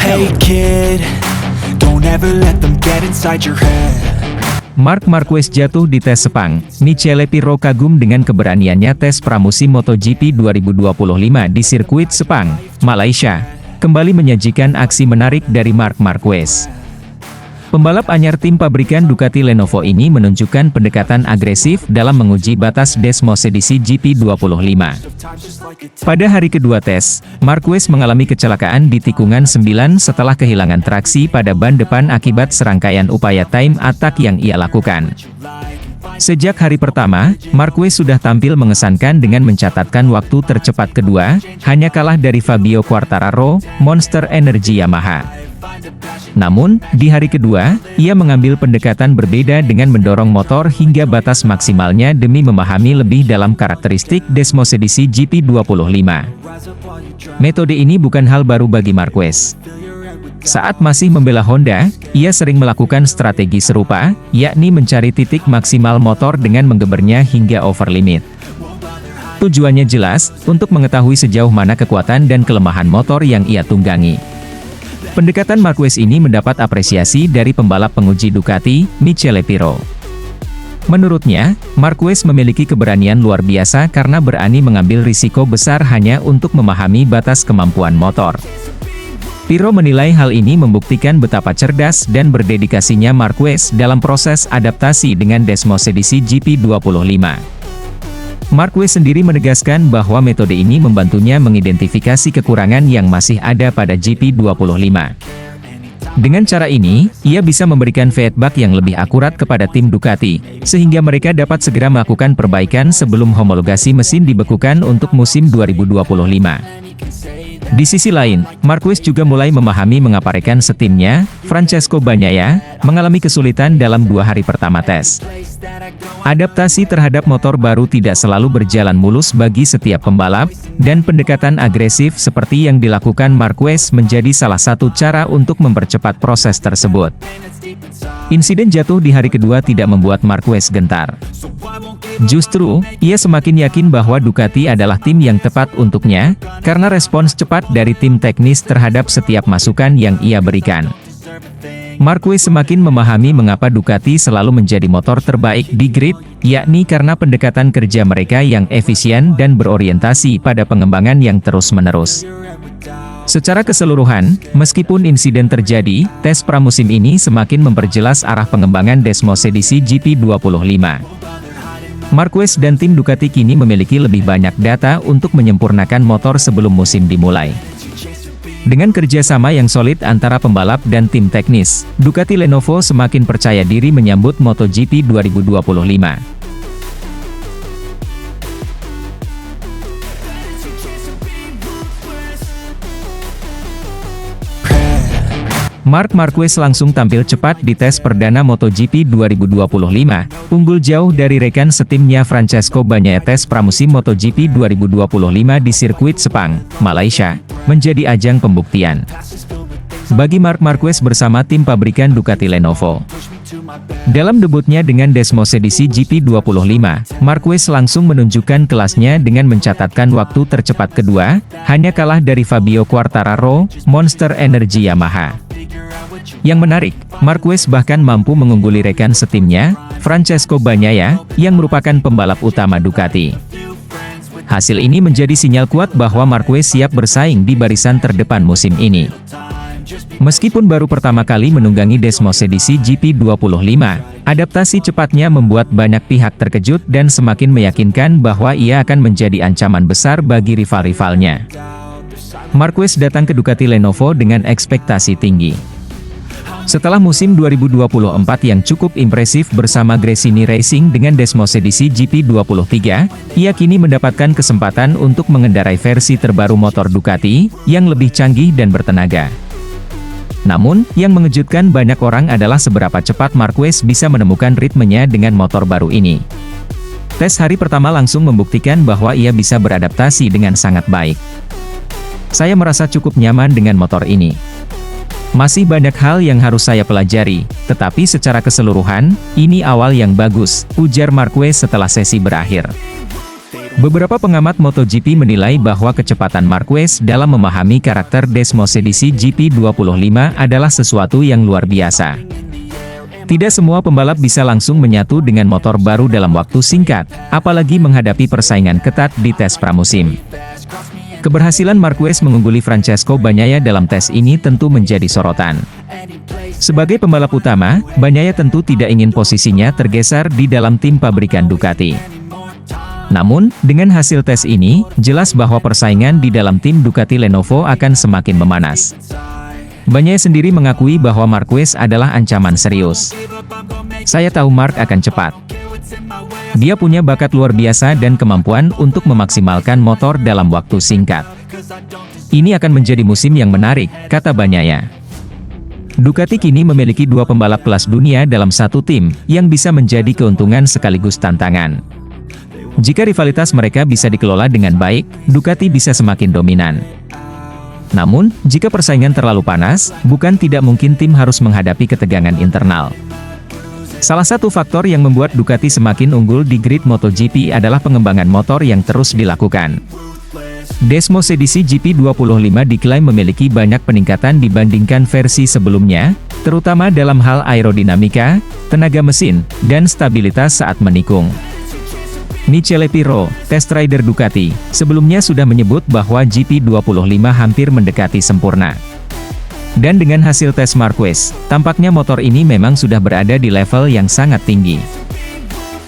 Hey kid, don't ever let them get inside your head. Marc Marquez jatuh di tes Sepang. Michele Pirro kagum dengan keberaniannya tes pramusim MotoGP 2025 di sirkuit Sepang, Malaysia. Kembali menyajikan aksi menarik dari Marc Marquez. Pembalap anyar tim pabrikan Ducati Lenovo ini menunjukkan pendekatan agresif dalam menguji batas Desmos edisi GP25. Pada hari kedua tes, Marquez mengalami kecelakaan di tikungan 9 setelah kehilangan traksi pada ban depan akibat serangkaian upaya time attack yang ia lakukan. Sejak hari pertama, Marquez sudah tampil mengesankan dengan mencatatkan waktu tercepat kedua, hanya kalah dari Fabio Quartararo, Monster Energy Yamaha. Namun, di hari kedua, ia mengambil pendekatan berbeda dengan mendorong motor hingga batas maksimalnya demi memahami lebih dalam karakteristik Desmos edisi GP25. Metode ini bukan hal baru bagi Marquez. Saat masih membela Honda, ia sering melakukan strategi serupa, yakni mencari titik maksimal motor dengan menggebernya hingga over limit. Tujuannya jelas, untuk mengetahui sejauh mana kekuatan dan kelemahan motor yang ia tunggangi. Pendekatan Marquez ini mendapat apresiasi dari pembalap penguji Ducati, Michele Pirro. Menurutnya, Marquez memiliki keberanian luar biasa karena berani mengambil risiko besar hanya untuk memahami batas kemampuan motor. Pirro menilai hal ini membuktikan betapa cerdas dan berdedikasinya Marquez dalam proses adaptasi dengan Desmos edisi GP25. Marquez sendiri menegaskan bahwa metode ini membantunya mengidentifikasi kekurangan yang masih ada pada GP25. Dengan cara ini, ia bisa memberikan feedback yang lebih akurat kepada tim Ducati, sehingga mereka dapat segera melakukan perbaikan sebelum homologasi mesin dibekukan untuk musim 2025. Di sisi lain, Marquez juga mulai memahami mengapa rekan setimnya, Francesco Bagnaia, mengalami kesulitan dalam 2 hari pertama tes. Adaptasi terhadap motor baru tidak selalu berjalan mulus bagi setiap pembalap, dan pendekatan agresif seperti yang dilakukan Marquez menjadi salah satu cara untuk mempercepat proses tersebut. Insiden jatuh di hari kedua tidak membuat Marquez gentar. Justru, ia semakin yakin bahwa Ducati adalah tim yang tepat untuknya, karena respons cepat dari tim teknis terhadap setiap masukan yang ia berikan. Marquez semakin memahami mengapa Ducati selalu menjadi motor terbaik di grid, yakni karena pendekatan kerja mereka yang efisien dan berorientasi pada pengembangan yang terus-menerus. Secara keseluruhan, meskipun insiden terjadi, tes pramusim ini semakin memperjelas arah pengembangan Desmos edisi GP25. Marquez dan tim Ducati kini memiliki lebih banyak data untuk menyempurnakan motor sebelum musim dimulai. Dengan kerjasama yang solid antara pembalap dan tim teknis, Ducati Lenovo semakin percaya diri menyambut MotoGP 2025. Marc Marquez langsung tampil cepat di tes perdana MotoGP 2025, unggul jauh dari rekan setimnya Francesco Bagnaia. Tes pramusim MotoGP 2025 di sirkuit Sepang, Malaysia, menjadi ajang pembuktian bagi Marc Marquez bersama tim pabrikan Ducati Lenovo. Dalam debutnya dengan Desmos edisi GP25, Marquez langsung menunjukkan kelasnya dengan mencatatkan waktu tercepat kedua, hanya kalah dari Fabio Quartararo, Monster Energy Yamaha. Yang menarik, Marquez bahkan mampu mengungguli rekan setimnya, Francesco Bagnaia, yang merupakan pembalap utama Ducati. Hasil ini menjadi sinyal kuat bahwa Marquez siap bersaing di barisan terdepan musim ini. Meskipun baru pertama kali menunggangi Desmos edisi GP25, adaptasi cepatnya membuat banyak pihak terkejut dan semakin meyakinkan bahwa ia akan menjadi ancaman besar bagi rival-rivalnya. Marquez datang ke Ducati Lenovo dengan ekspektasi tinggi. Setelah musim 2024 yang cukup impresif bersama Gresini Racing dengan Desmos edisi GP23, ia kini mendapatkan kesempatan untuk mengendarai versi terbaru motor Ducati, yang lebih canggih dan bertenaga. Namun, yang mengejutkan banyak orang adalah seberapa cepat Marquez bisa menemukan ritmenya dengan motor baru ini. Tes hari pertama langsung membuktikan bahwa ia bisa beradaptasi dengan sangat baik. Saya merasa cukup nyaman dengan motor ini. Masih banyak hal yang harus saya pelajari, tetapi secara keseluruhan, ini awal yang bagus, ujar Marquez setelah sesi berakhir. Beberapa pengamat MotoGP menilai bahwa kecepatan Marquez dalam memahami karakter Desmos edisi GP25 adalah sesuatu yang luar biasa. Tidak semua pembalap bisa langsung menyatu dengan motor baru dalam waktu singkat, apalagi menghadapi persaingan ketat di tes pramusim. Keberhasilan Marquez mengungguli Francesco Bagnaia dalam tes ini tentu menjadi sorotan. Sebagai pembalap utama, Bagnaia tentu tidak ingin posisinya tergeser di dalam tim pabrikan Ducati. Namun, dengan hasil tes ini, jelas bahwa persaingan di dalam tim Ducati Lenovo akan semakin memanas. Bagnaia sendiri mengakui bahwa Marquez adalah ancaman serius. Saya tahu Mark akan cepat. Dia punya bakat luar biasa dan kemampuan untuk memaksimalkan motor dalam waktu singkat. Ini akan menjadi musim yang menarik, kata Bagnaia. Ducati kini memiliki dua pembalap kelas dunia dalam satu tim, yang bisa menjadi keuntungan sekaligus tantangan. Jika rivalitas mereka bisa dikelola dengan baik, Ducati bisa semakin dominan. Namun, jika persaingan terlalu panas, bukan tidak mungkin tim harus menghadapi ketegangan internal. Salah satu faktor yang membuat Ducati semakin unggul di grid MotoGP adalah pengembangan motor yang terus dilakukan. Desmos edisi GP25 diklaim memiliki banyak peningkatan dibandingkan versi sebelumnya, terutama dalam hal aerodinamika, tenaga mesin, dan stabilitas saat menikung. Michele Pirro, test rider Ducati, sebelumnya sudah menyebut bahwa GP25 hampir mendekati sempurna. Dan dengan hasil tes Marquez, tampaknya motor ini memang sudah berada di level yang sangat tinggi.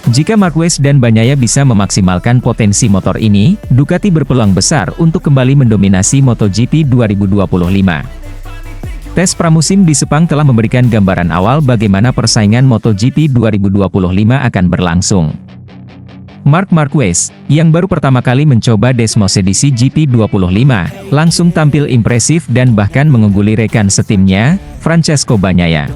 Jika Marquez dan Bagnaia bisa memaksimalkan potensi motor ini, Ducati berpeluang besar untuk kembali mendominasi MotoGP 2025. Tes pramusim di Sepang telah memberikan gambaran awal bagaimana persaingan MotoGP 2025 akan berlangsung. Marc Marquez, yang baru pertama kali mencoba Desmos edisi GP25, langsung tampil impresif dan bahkan mengungguli rekan setimnya, Francesco Bagnaia.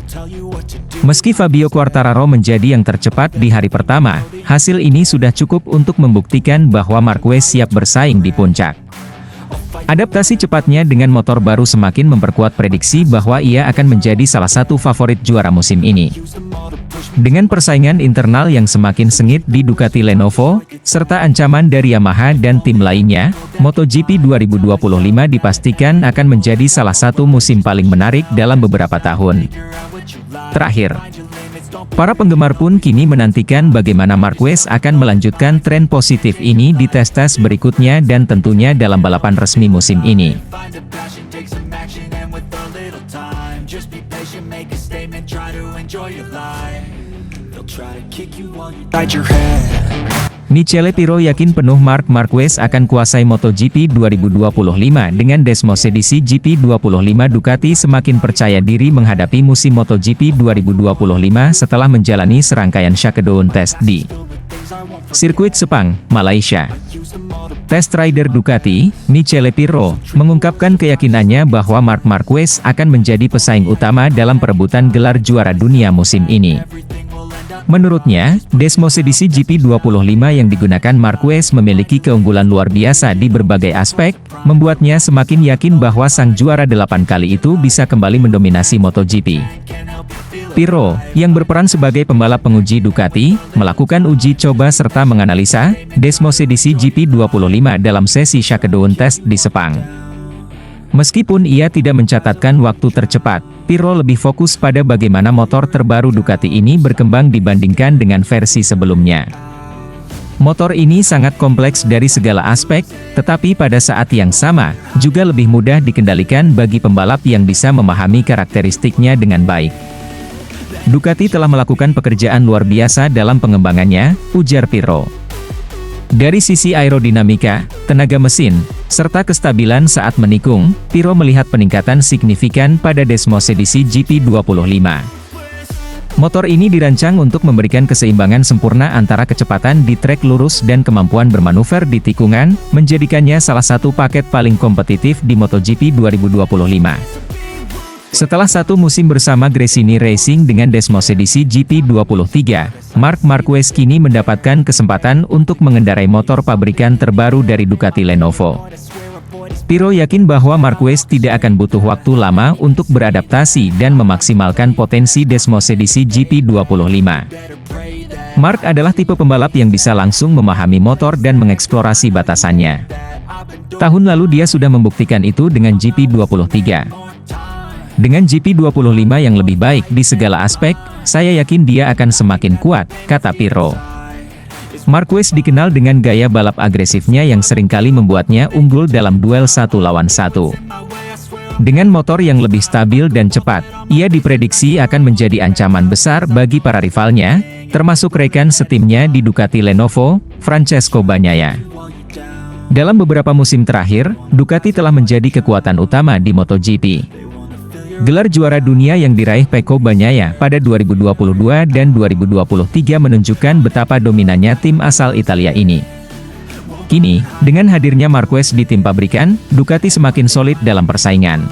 Meski Fabio Quartararo menjadi yang tercepat di hari pertama, hasil ini sudah cukup untuk membuktikan bahwa Marquez siap bersaing di puncak. Adaptasi cepatnya dengan motor baru semakin memperkuat prediksi bahwa ia akan menjadi salah satu favorit juara musim ini. Dengan persaingan internal yang semakin sengit di Ducati Lenovo, serta ancaman dari Yamaha dan tim lainnya, MotoGP 2025 dipastikan akan menjadi salah satu musim paling menarik dalam beberapa tahun. Terakhir, para penggemar pun kini menantikan bagaimana Marquez akan melanjutkan tren positif ini di tes-tes berikutnya dan tentunya dalam balapan resmi musim ini. Michele Pirro yakin penuh Marc Marquez akan kuasai MotoGP 2025 dengan Desmos edisi GP25. Ducati semakin percaya diri menghadapi musim MotoGP 2025 setelah menjalani serangkaian shakedown test di sirkuit Sepang, Malaysia. Test rider Ducati, Michele Pirro, mengungkapkan keyakinannya bahwa Marc Marquez akan menjadi pesaing utama dalam perebutan gelar juara dunia musim ini. Menurutnya, Desmos edisi GP25 yang digunakan Marquez memiliki keunggulan luar biasa di berbagai aspek, membuatnya semakin yakin bahwa sang juara 8 kali itu bisa kembali mendominasi MotoGP. Pirro, yang berperan sebagai pembalap penguji Ducati, melakukan uji coba serta menganalisa Desmos edisi GP25 dalam sesi shakedown test di Sepang. Meskipun ia tidak mencatatkan waktu tercepat, Pirro lebih fokus pada bagaimana motor terbaru Ducati ini berkembang dibandingkan dengan versi sebelumnya. Motor ini sangat kompleks dari segala aspek, tetapi pada saat yang sama, juga lebih mudah dikendalikan bagi pembalap yang bisa memahami karakteristiknya dengan baik. Ducati telah melakukan pekerjaan luar biasa dalam pengembangannya, ujar Pirro. Dari sisi aerodinamika, tenaga mesin, serta kestabilan saat menikung, Pirro melihat peningkatan signifikan pada Desmos edisi GP25. Motor ini dirancang untuk memberikan keseimbangan sempurna antara kecepatan di trek lurus dan kemampuan bermanuver di tikungan, menjadikannya salah satu paket paling kompetitif di MotoGP 2025. Setelah satu musim bersama Gresini Racing dengan Desmos edisi GP23, Marc Marquez kini mendapatkan kesempatan untuk mengendarai motor pabrikan terbaru dari Ducati Lenovo. Pirro yakin bahwa Marquez tidak akan butuh waktu lama untuk beradaptasi dan memaksimalkan potensi Desmos edisi GP25. Mark adalah tipe pembalap yang bisa langsung memahami motor dan mengeksplorasi batasannya. Tahun lalu dia sudah membuktikan itu dengan GP23. Dengan GP25 yang lebih baik di segala aspek, saya yakin dia akan semakin kuat, kata Pirro. Marquez dikenal dengan gaya balap agresifnya yang seringkali membuatnya unggul dalam duel 1 lawan 1. Dengan motor yang lebih stabil dan cepat, ia diprediksi akan menjadi ancaman besar bagi para rivalnya, termasuk rekan setimnya di Ducati Lenovo, Francesco Bagnaia. Dalam beberapa musim terakhir, Ducati telah menjadi kekuatan utama di MotoGP. Gelar juara dunia yang diraih Pecco Bagnaia pada 2022 dan 2023 menunjukkan betapa dominannya tim asal Italia ini. Kini, dengan hadirnya Marquez di tim pabrikan, Ducati semakin solid dalam persaingan.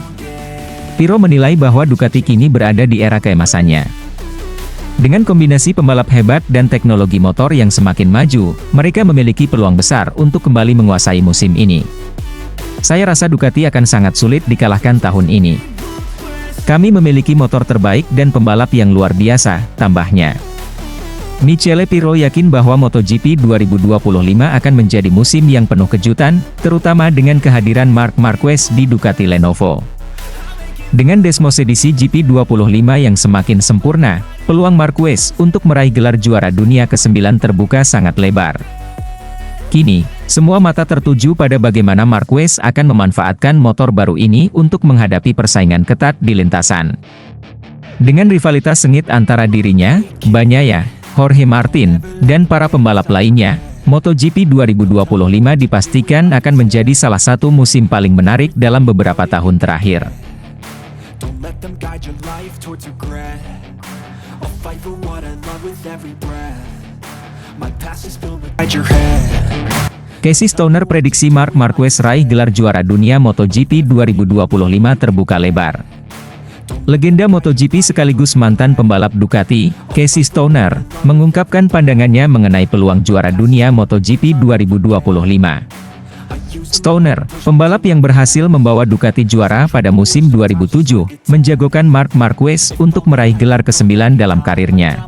Pirro menilai bahwa Ducati kini berada di era keemasannya. Dengan kombinasi pembalap hebat dan teknologi motor yang semakin maju, mereka memiliki peluang besar untuk kembali menguasai musim ini. Saya rasa Ducati akan sangat sulit dikalahkan tahun ini. Kami memiliki motor terbaik dan pembalap yang luar biasa, tambahnya. Michele Pirro yakin bahwa MotoGP 2025 akan menjadi musim yang penuh kejutan, terutama dengan kehadiran Marc Marquez di Ducati Lenovo. Dengan Desmos edisi GP25 yang semakin sempurna, peluang Marquez untuk meraih gelar juara dunia ke-9 terbuka sangat lebar. Kini, semua mata tertuju pada bagaimana Marquez akan memanfaatkan motor baru ini untuk menghadapi persaingan ketat di lintasan. Dengan rivalitas sengit antara dirinya, Bagnaia, Jorge Martin, dan para pembalap lainnya, MotoGP 2025 dipastikan akan menjadi salah satu musim paling menarik dalam beberapa tahun terakhir. Casey Stoner prediksi Marc Marquez raih gelar juara dunia MotoGP 2025 terbuka lebar. Legenda MotoGP sekaligus mantan pembalap Ducati, Casey Stoner, mengungkapkan pandangannya mengenai peluang juara dunia MotoGP 2025. Stoner, pembalap yang berhasil membawa Ducati juara pada musim 2007, menjagokan Marc Marquez untuk meraih gelar ke-9 dalam karirnya.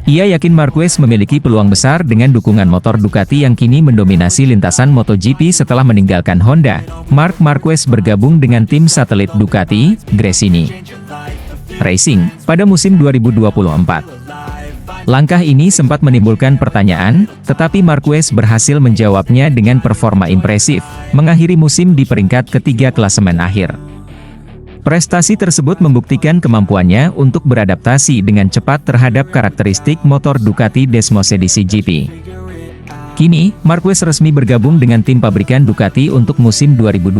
Ia yakin Marquez memiliki peluang besar dengan dukungan motor Ducati yang kini mendominasi lintasan MotoGP setelah meninggalkan Honda. Marc Marquez bergabung dengan tim satelit Ducati, Gresini Racing, pada musim 2024. Langkah ini sempat menimbulkan pertanyaan, tetapi Marquez berhasil menjawabnya dengan performa impresif, mengakhiri musim di peringkat ketiga klasemen akhir. Prestasi tersebut membuktikan kemampuannya untuk beradaptasi dengan cepat terhadap karakteristik motor Ducati Desmos edisi GP. Kini, Marquez resmi bergabung dengan tim pabrikan Ducati untuk musim 2025.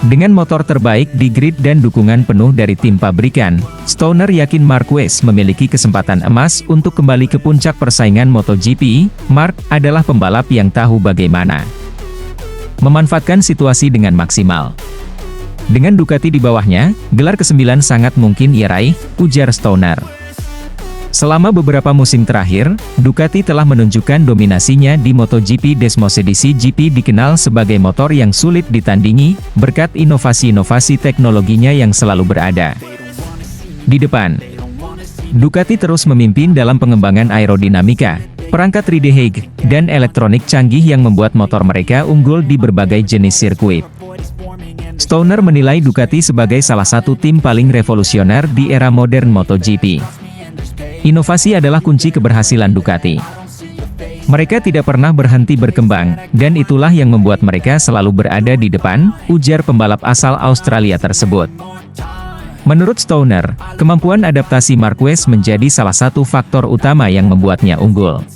Dengan motor terbaik di grid dan dukungan penuh dari tim pabrikan, Stoner yakin Marquez memiliki kesempatan emas untuk kembali ke puncak persaingan MotoGP. Marc adalah pembalap yang tahu bagaimana memanfaatkan situasi dengan maksimal. Dengan Ducati di bawahnya, gelar ke-9 sangat mungkin ia raih, ujar Stoner. Selama beberapa musim terakhir, Ducati telah menunjukkan dominasinya di MotoGP. Desmos edisi GP dikenal sebagai motor yang sulit ditandingi, berkat inovasi-inovasi teknologinya yang selalu berada di depan. Ducati terus memimpin dalam pengembangan aerodinamika, perangkat Ridgehage, dan elektronik canggih yang membuat motor mereka unggul di berbagai jenis sirkuit. Stoner menilai Ducati sebagai salah satu tim paling revolusioner di era modern MotoGP. Inovasi adalah kunci keberhasilan Ducati. Mereka tidak pernah berhenti berkembang, dan itulah yang membuat mereka selalu berada di depan, ujar pembalap asal Australia tersebut. Menurut Stoner, kemampuan adaptasi Marquez menjadi salah satu faktor utama yang membuatnya unggul.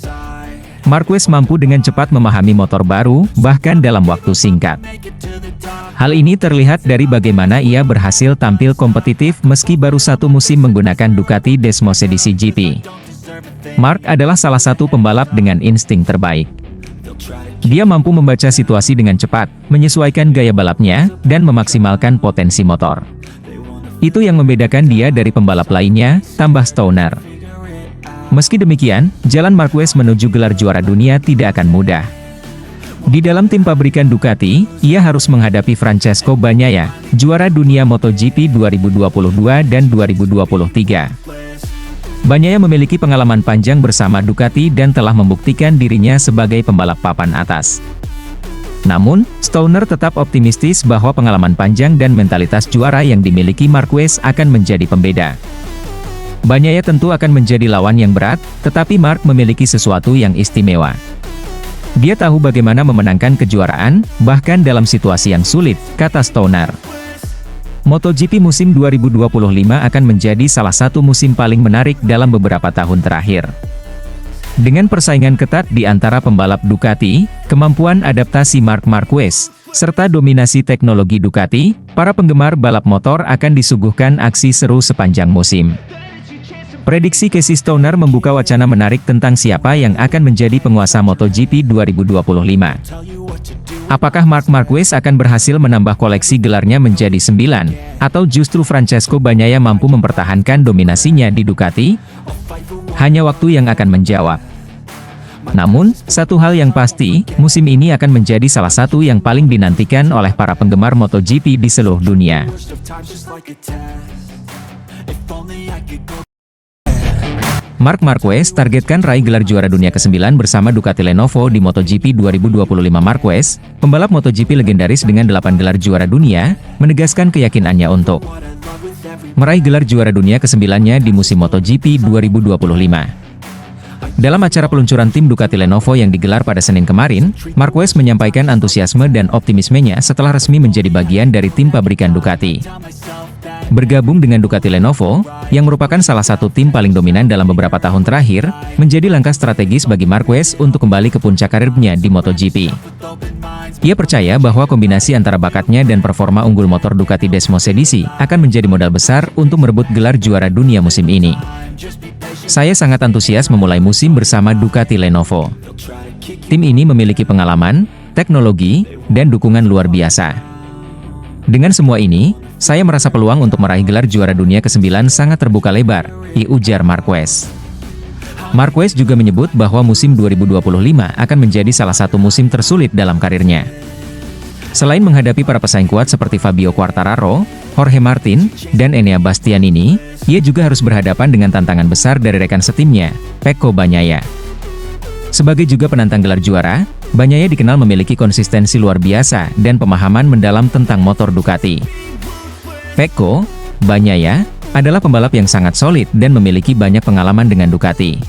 Marquez mampu dengan cepat memahami motor baru, bahkan dalam waktu singkat. Hal ini terlihat dari bagaimana ia berhasil tampil kompetitif meski baru satu musim menggunakan Ducati Desmos edisi GP. Marc adalah salah satu pembalap dengan insting terbaik. Dia mampu membaca situasi dengan cepat, menyesuaikan gaya balapnya, dan memaksimalkan potensi motor. Itu yang membedakan dia dari pembalap lainnya, tambah Stoner. Meski demikian, jalan Marquez menuju gelar juara dunia tidak akan mudah. Di dalam tim pabrikan Ducati, ia harus menghadapi Francesco Bagnaia, juara dunia MotoGP 2022 dan 2023. Bagnaia memiliki pengalaman panjang bersama Ducati dan telah membuktikan dirinya sebagai pembalap papan atas. Namun, Stoner tetap optimistis bahwa pengalaman panjang dan mentalitas juara yang dimiliki Marquez akan menjadi pembeda. Bagnaia tentu akan menjadi lawan yang berat, tetapi Mark memiliki sesuatu yang istimewa. Dia tahu bagaimana memenangkan kejuaraan, bahkan dalam situasi yang sulit, kata Stoner. MotoGP musim 2025 akan menjadi salah satu musim paling menarik dalam beberapa tahun terakhir. Dengan persaingan ketat di antara pembalap Ducati, kemampuan adaptasi Marc Marquez, serta dominasi teknologi Ducati, para penggemar balap motor akan disuguhkan aksi seru sepanjang musim. Prediksi Casey Stoner membuka wacana menarik tentang siapa yang akan menjadi penguasa MotoGP 2025. Apakah Marc Marquez akan berhasil menambah koleksi gelarnya menjadi 9, atau justru Francesco Bagnaia mampu mempertahankan dominasinya di Ducati? Hanya waktu yang akan menjawab. Namun, satu hal yang pasti, musim ini akan menjadi salah satu yang paling dinantikan oleh para penggemar MotoGP di seluruh dunia. Marc Marquez targetkan raih gelar juara dunia ke-9 bersama Ducati Lenovo di MotoGP 2025. Marquez, pembalap MotoGP legendaris dengan 8 gelar juara dunia, menegaskan keyakinannya untuk meraih gelar juara dunia ke-9-nya di musim MotoGP 2025. Dalam acara peluncuran tim Ducati Lenovo yang digelar pada Senin kemarin, Marquez menyampaikan antusiasme dan optimismenya setelah resmi menjadi bagian dari tim pabrikan Ducati. Bergabung dengan Ducati Lenovo, yang merupakan salah satu tim paling dominan dalam beberapa tahun terakhir, menjadi langkah strategis bagi Marquez untuk kembali ke puncak karirnya di MotoGP. Ia percaya bahwa kombinasi antara bakatnya dan performa unggul motor Ducati Desmosedici akan menjadi modal besar untuk merebut gelar juara dunia musim ini. Saya sangat antusias memulai musim bersama Ducati Lenovo. Tim ini memiliki pengalaman, teknologi, dan dukungan luar biasa. Dengan semua ini, saya merasa peluang untuk meraih gelar juara dunia ke-9 sangat terbuka lebar, ujar Marquez. Marquez juga menyebut bahwa musim 2025 akan menjadi salah satu musim tersulit dalam karirnya. Selain menghadapi para pesaing kuat seperti Fabio Quartararo, Jorge Martin, dan Enea Bastianini, ia juga harus berhadapan dengan tantangan besar dari rekan setimnya, Pecco Bagnaia. Sebagai juga penantang gelar juara, Bagnaia dikenal memiliki konsistensi luar biasa dan pemahaman mendalam tentang motor Ducati. Pecco Bagnaia adalah pembalap yang sangat solid dan memiliki banyak pengalaman dengan Ducati.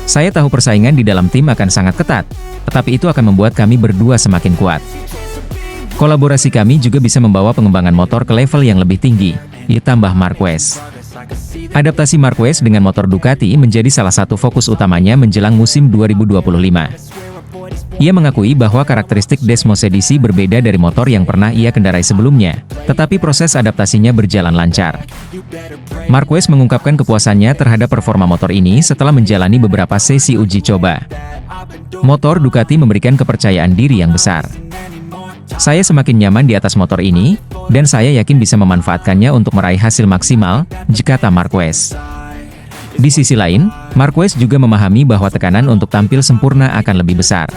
Saya tahu persaingan di dalam tim akan sangat ketat, tetapi itu akan membuat kami berdua semakin kuat. Kolaborasi kami juga bisa membawa pengembangan motor ke level yang lebih tinggi, ditambah Marquez. Adaptasi Marquez dengan motor Ducati menjadi salah satu fokus utamanya menjelang musim 2025. Ia mengakui bahwa karakteristik Desmosedici berbeda dari motor yang pernah ia kendarai sebelumnya, tetapi proses adaptasinya berjalan lancar. Marquez mengungkapkan kepuasannya terhadap performa motor ini setelah menjalani beberapa sesi uji coba. Motor Ducati memberikan kepercayaan diri yang besar. Saya semakin nyaman di atas motor ini, dan saya yakin bisa memanfaatkannya untuk meraih hasil maksimal, kata Marquez. Di sisi lain, Marquez juga memahami bahwa tekanan untuk tampil sempurna akan lebih besar.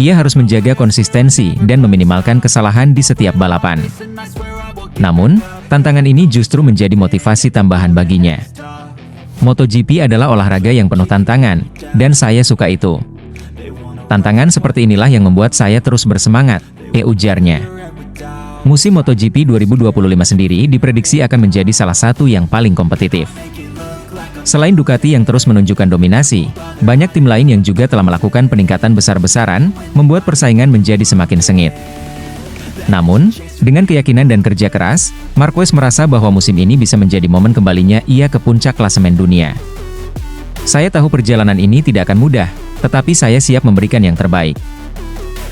Ia harus menjaga konsistensi dan meminimalkan kesalahan di setiap balapan. Namun, tantangan ini justru menjadi motivasi tambahan baginya. MotoGP adalah olahraga yang penuh tantangan, dan saya suka itu. Tantangan seperti inilah yang membuat saya terus bersemangat, ujarnya. Musim MotoGP 2025 sendiri diprediksi akan menjadi salah satu yang paling kompetitif. Selain Ducati yang terus menunjukkan dominasi, banyak tim lain yang juga telah melakukan peningkatan besar-besaran, membuat persaingan menjadi semakin sengit. Namun, dengan keyakinan dan kerja keras, Marquez merasa bahwa musim ini bisa menjadi momen kembalinya ia ke puncak klasemen dunia. Saya tahu perjalanan ini tidak akan mudah, tetapi saya siap memberikan yang terbaik.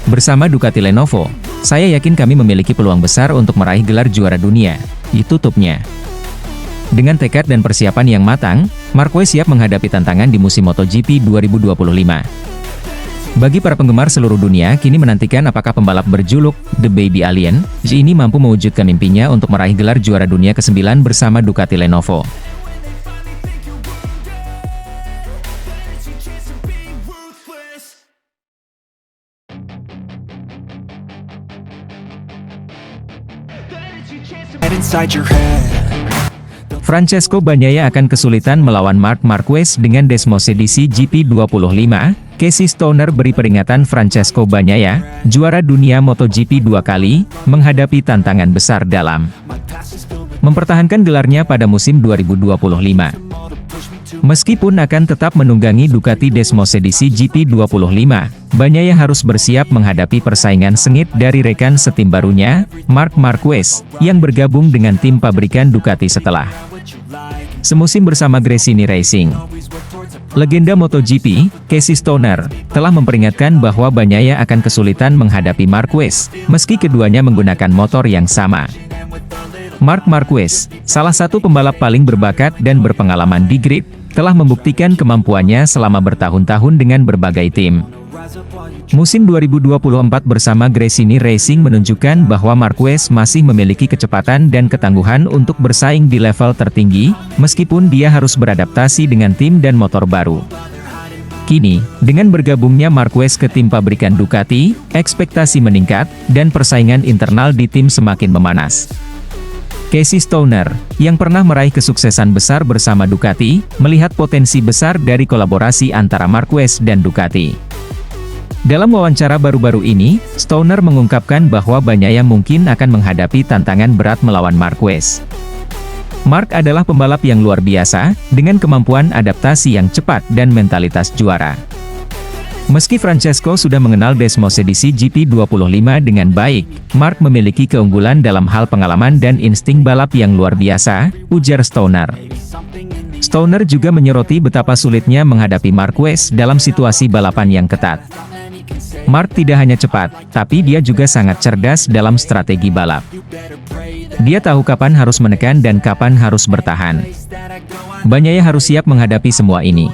Bersama Ducati Lenovo, saya yakin kami memiliki peluang besar untuk meraih gelar juara dunia, tutupnya. Dengan tekad dan persiapan yang matang, Marquez siap menghadapi tantangan di musim MotoGP 2025. Bagi para penggemar seluruh dunia kini menantikan apakah pembalap berjuluk The Baby Alien ini mampu mewujudkan mimpinya untuk meraih gelar juara dunia ke-9 bersama Ducati Lenovo. Inside your head, Francesco Bagnaia akan kesulitan melawan Marc Marquez dengan Desmosedici GP25. Casey Stoner beri peringatan Francesco Bagnaia, juara dunia MotoGP 2 kali, menghadapi tantangan besar dalam mempertahankan gelarnya pada musim 2025. Meskipun akan tetap menunggangi Ducati Desmosedici GP25, Bagnaia harus bersiap menghadapi persaingan sengit dari rekan setim barunya, Marc Marquez, yang bergabung dengan tim pabrikan Ducati setelah semusim bersama Gresini Racing. Legenda MotoGP, Casey Stoner, telah memperingatkan bahwa Bagnaia akan kesulitan menghadapi Marquez, meski keduanya menggunakan motor yang sama. Marc Marquez, salah satu pembalap paling berbakat dan berpengalaman di grid, telah membuktikan kemampuannya selama bertahun-tahun dengan berbagai tim. Musim 2024 bersama Gresini Racing menunjukkan bahwa Marquez masih memiliki kecepatan dan ketangguhan untuk bersaing di level tertinggi, meskipun dia harus beradaptasi dengan tim dan motor baru. Kini, dengan bergabungnya Marquez ke tim pabrikan Ducati, ekspektasi meningkat, dan persaingan internal di tim semakin memanas. Casey Stoner, yang pernah meraih kesuksesan besar bersama Ducati, melihat potensi besar dari kolaborasi antara Marquez dan Ducati. Dalam wawancara baru-baru ini, Stoner mengungkapkan bahwa Bagnaia mungkin akan menghadapi tantangan berat melawan Marquez. Marc adalah pembalap yang luar biasa, dengan kemampuan adaptasi yang cepat dan mentalitas juara. Meski Francesco sudah mengenal Desmosedici GP25 dengan baik, Marc memiliki keunggulan dalam hal pengalaman dan insting balap yang luar biasa, ujar Stoner. Stoner juga menyoroti betapa sulitnya menghadapi Marquez dalam situasi balapan yang ketat. Marc tidak hanya cepat, tapi dia juga sangat cerdas dalam strategi balap. Dia tahu kapan harus menekan dan kapan harus bertahan. Bagnaia harus siap menghadapi semua ini.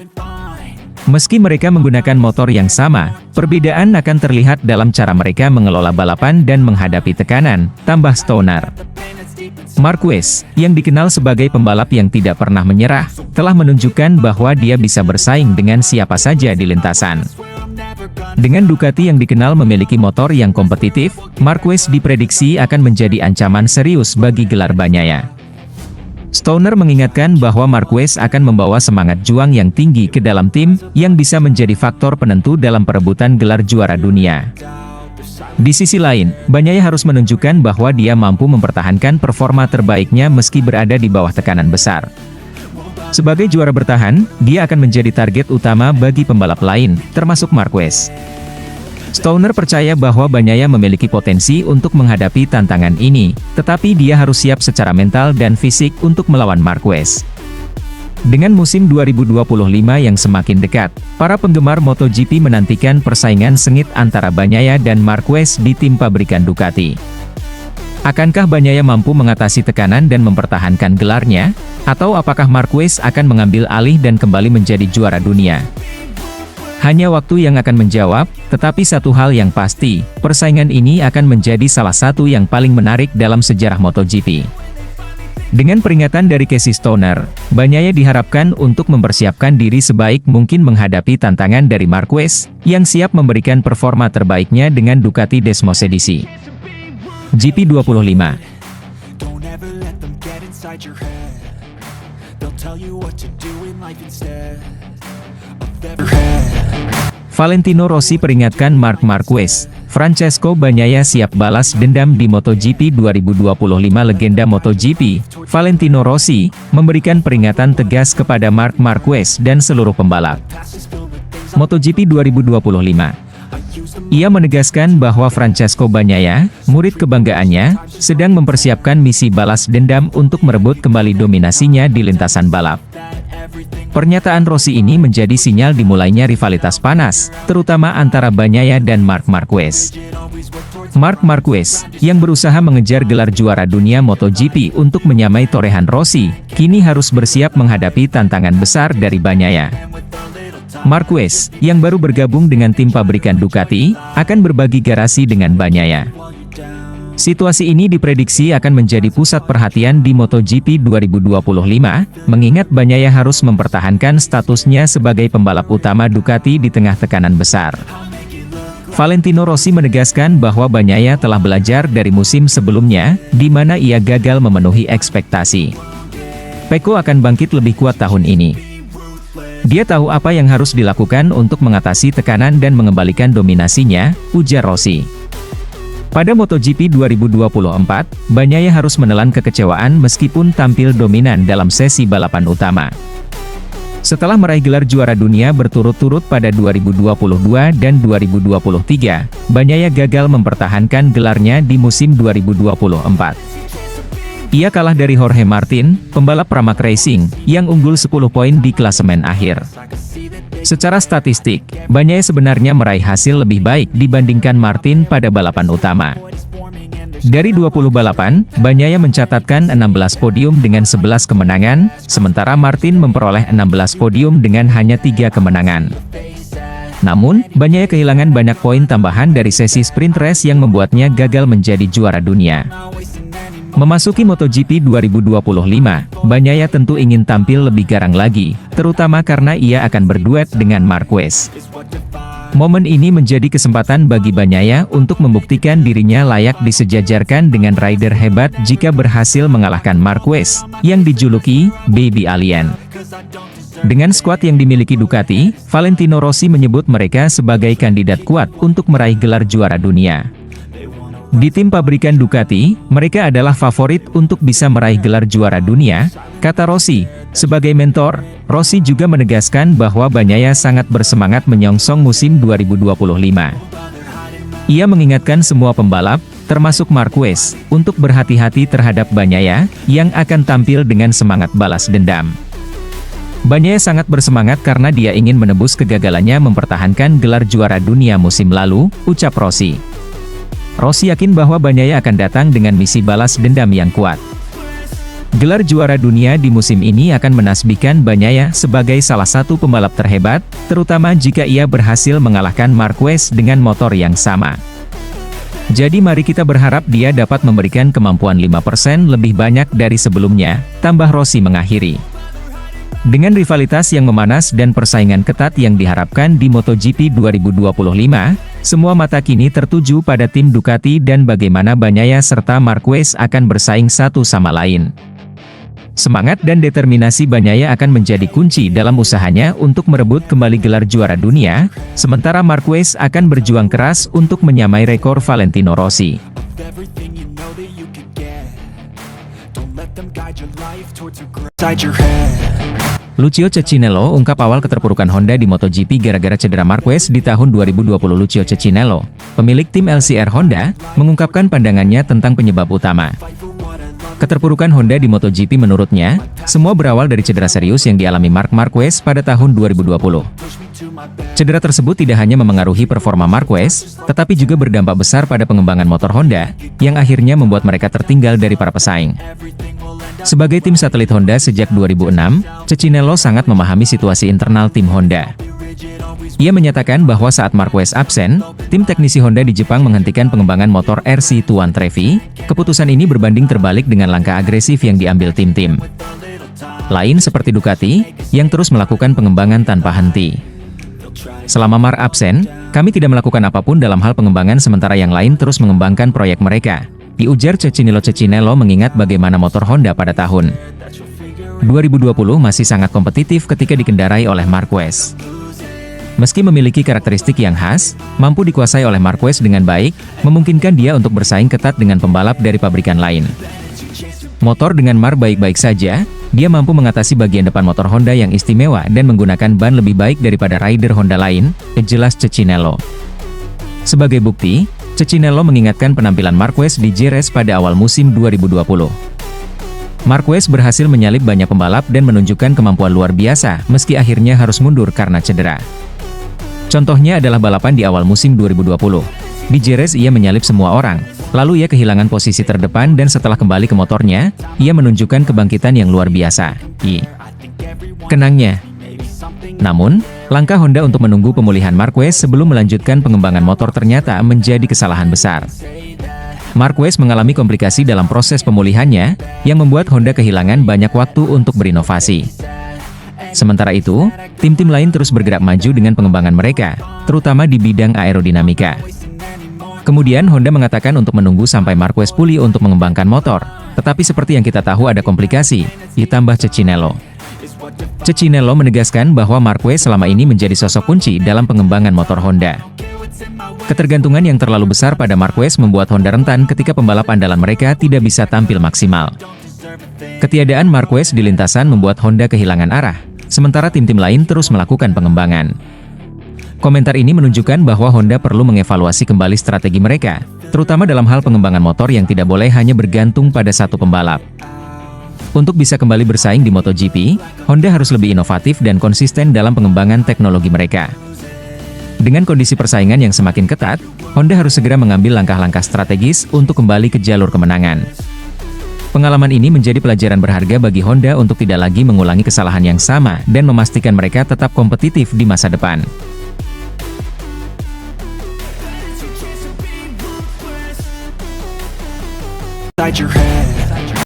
Meski mereka menggunakan motor yang sama, perbedaan akan terlihat dalam cara mereka mengelola balapan dan menghadapi tekanan, tambah Stoner. Marquez, yang dikenal sebagai pembalap yang tidak pernah menyerah, telah menunjukkan bahwa dia bisa bersaing dengan siapa saja di lintasan. Dengan Ducati yang dikenal memiliki motor yang kompetitif, Marquez diprediksi akan menjadi ancaman serius bagi gelar Bagnaia. Stoner mengingatkan bahwa Marquez akan membawa semangat juang yang tinggi ke dalam tim, yang bisa menjadi faktor penentu dalam perebutan gelar juara dunia. Di sisi lain, Bagnaia harus menunjukkan bahwa dia mampu mempertahankan performa terbaiknya meski berada di bawah tekanan besar. Sebagai juara bertahan, dia akan menjadi target utama bagi pembalap lain, termasuk Marquez. Stoner percaya bahwa Bagnaia memiliki potensi untuk menghadapi tantangan ini, tetapi dia harus siap secara mental dan fisik untuk melawan Marquez. Dengan musim 2025 yang semakin dekat, para penggemar MotoGP menantikan persaingan sengit antara Bagnaia dan Marquez di tim pabrikan Ducati. Akankah Bagnaia mampu mengatasi tekanan dan mempertahankan gelarnya? Atau apakah Marquez akan mengambil alih dan kembali menjadi juara dunia? Hanya waktu yang akan menjawab, tetapi satu hal yang pasti, persaingan ini akan menjadi salah satu yang paling menarik dalam sejarah MotoGP. Dengan peringatan dari Casey Stoner, Bagnaia diharapkan untuk mempersiapkan diri sebaik mungkin menghadapi tantangan dari Marquez, yang siap memberikan performa terbaiknya dengan Ducati Desmosedici GP25. Valentino Rossi peringatkan Marc Marquez, Francesco Bagnaia siap balas dendam di MotoGP 2025. Legenda MotoGP, Valentino Rossi, memberikan peringatan tegas kepada Marc Marquez dan seluruh pembalap MotoGP 2025. Ia menegaskan bahwa Francesco Bagnaia, murid kebanggaannya, sedang mempersiapkan misi balas dendam untuk merebut kembali dominasinya di lintasan balap. Pernyataan Rossi ini menjadi sinyal dimulainya rivalitas panas, terutama antara Bagnaia dan Marc Marquez. Marc Marquez, yang berusaha mengejar gelar juara dunia MotoGP untuk menyamai torehan Rossi, kini harus bersiap menghadapi tantangan besar dari Bagnaia. Marquez, yang baru bergabung dengan tim pabrikan Ducati, akan berbagi garasi dengan Bagnaia. Situasi ini diprediksi akan menjadi pusat perhatian di MotoGP 2025, mengingat Bagnaia harus mempertahankan statusnya sebagai pembalap utama Ducati di tengah tekanan besar. Valentino Rossi menegaskan bahwa Bagnaia telah belajar dari musim sebelumnya, di mana ia gagal memenuhi ekspektasi. Pecco akan bangkit lebih kuat tahun ini. Dia tahu apa yang harus dilakukan untuk mengatasi tekanan dan mengembalikan dominasinya, ujar Rossi. Pada MotoGP 2024, Bagnaia harus menelan kekecewaan meskipun tampil dominan dalam sesi balapan utama. Setelah meraih gelar juara dunia berturut-turut pada 2022 dan 2023, Bagnaia gagal mempertahankan gelarnya di musim 2024. Ia kalah dari Jorge Martin, pembalap Pramac Racing, yang unggul 10 poin di klasemen akhir. Secara statistik, Bagnaia sebenarnya meraih hasil lebih baik dibandingkan Martin pada balapan utama. Dari 20 balapan, Bagnaia mencatatkan 16 podium dengan 11 kemenangan, sementara Martin memperoleh 16 podium dengan hanya 3 kemenangan. Namun, Bagnaia kehilangan banyak poin tambahan dari sesi sprint race yang membuatnya gagal menjadi juara dunia. Memasuki MotoGP 2025, Bagnaia tentu ingin tampil lebih garang lagi, terutama karena ia akan berduet dengan Marquez. Momen ini menjadi kesempatan bagi Bagnaia untuk membuktikan dirinya layak disejajarkan dengan rider hebat jika berhasil mengalahkan Marquez, yang dijuluki Baby Alien. Dengan skuad yang dimiliki Ducati, Valentino Rossi menyebut mereka sebagai kandidat kuat untuk meraih gelar juara dunia. Di tim pabrikan Ducati, mereka adalah favorit untuk bisa meraih gelar juara dunia, kata Rossi. Sebagai mentor, Rossi juga menegaskan bahwa Bagnaia sangat bersemangat menyongsong musim 2025. Ia mengingatkan semua pembalap, termasuk Marquez, untuk berhati-hati terhadap Bagnaia, yang akan tampil dengan semangat balas dendam. Bagnaia sangat bersemangat karena dia ingin menebus kegagalannya mempertahankan gelar juara dunia musim lalu, ucap Rossi. Rossi yakin bahwa Bagnaia akan datang dengan misi balas dendam yang kuat. Gelar juara dunia di musim ini akan menasbihkan Bagnaia sebagai salah satu pembalap terhebat, terutama jika ia berhasil mengalahkan Marquez dengan motor yang sama. Jadi mari kita berharap dia dapat memberikan kemampuan 5% lebih banyak dari sebelumnya, tambah Rossi mengakhiri. Dengan rivalitas yang memanas dan persaingan ketat yang diharapkan di MotoGP 2025, semua mata kini tertuju pada tim Ducati dan bagaimana Bagnaia serta Marquez akan bersaing satu sama lain. Semangat dan determinasi Bagnaia akan menjadi kunci dalam usahanya untuk merebut kembali gelar juara dunia, sementara Marquez akan berjuang keras untuk menyamai rekor Valentino Rossi. Lucio Cecchinello ungkap awal keterpurukan Honda di MotoGP gara-gara cedera Marquez di tahun 2020. Lucio Cecchinello, pemilik tim LCR Honda, mengungkapkan pandangannya tentang penyebab utama keterpurukan Honda di MotoGP. Menurutnya, semua berawal dari cedera serius yang dialami Marc Marquez pada tahun 2020. Cedera tersebut tidak hanya memengaruhi performa Marquez, tetapi juga berdampak besar pada pengembangan motor Honda, yang akhirnya membuat mereka tertinggal dari para pesaing. Sebagai tim satelit Honda sejak 2006, Cecchinello sangat memahami situasi internal tim Honda. Ia menyatakan bahwa saat Marquez absen, tim teknisi Honda di Jepang menghentikan pengembangan motor RC Tuan Trevi. Keputusan ini berbanding terbalik dengan langkah agresif yang diambil tim-tim lain seperti Ducati, yang terus melakukan pengembangan tanpa henti. Selama Marc absen, kami tidak melakukan apapun dalam hal pengembangan sementara yang lain terus mengembangkan proyek mereka, diujar Cecchinello. Cecchinello mengingat bagaimana motor Honda pada tahun 2020 masih sangat kompetitif ketika dikendarai oleh Marquez. Meski memiliki karakteristik yang khas, mampu dikuasai oleh Marquez dengan baik, memungkinkan dia untuk bersaing ketat dengan pembalap dari pabrikan lain. Motor dengan Marc baik-baik saja, dia mampu mengatasi bagian depan motor Honda yang istimewa dan menggunakan ban lebih baik daripada rider Honda lain, jelas Cecchinello. Sebagai bukti, Cecchinello mengingatkan penampilan Marquez di Jerez pada awal musim 2020. Marquez berhasil menyalip banyak pembalap dan menunjukkan kemampuan luar biasa, meski akhirnya harus mundur karena cedera. Contohnya adalah balapan di awal musim 2020. Di Jerez ia menyalip semua orang, lalu ia kehilangan posisi terdepan dan setelah kembali ke motornya, ia menunjukkan kebangkitan yang luar biasa. Kenangnya. Namun, langkah Honda untuk menunggu pemulihan Marquez sebelum melanjutkan pengembangan motor ternyata menjadi kesalahan besar. Marquez mengalami komplikasi dalam proses pemulihannya, yang membuat Honda kehilangan banyak waktu untuk berinovasi. Sementara itu, tim-tim lain terus bergerak maju dengan pengembangan mereka, terutama di bidang aerodinamika. Kemudian Honda mengatakan untuk menunggu sampai Marquez pulih untuk mengembangkan motor, Tetapi seperti yang kita tahu ada komplikasi, ditambah Cecchinello. Cecchinello menegaskan bahwa Marquez selama ini menjadi sosok kunci dalam pengembangan motor Honda. Ketergantungan yang terlalu besar pada Marquez membuat Honda rentan ketika pembalap andalan mereka tidak bisa tampil maksimal. Ketiadaan Marquez di lintasan membuat Honda kehilangan arah, sementara tim-tim lain terus melakukan pengembangan. Komentar ini menunjukkan bahwa Honda perlu mengevaluasi kembali strategi mereka, terutama dalam hal pengembangan motor yang tidak boleh hanya bergantung pada satu pembalap. Untuk bisa kembali bersaing di MotoGP, Honda harus lebih inovatif dan konsisten dalam pengembangan teknologi mereka. Dengan kondisi persaingan yang semakin ketat, Honda harus segera mengambil langkah-langkah strategis untuk kembali ke jalur kemenangan. Pengalaman ini menjadi pelajaran berharga bagi Honda untuk tidak lagi mengulangi kesalahan yang sama dan memastikan mereka tetap kompetitif di masa depan. Inside your head.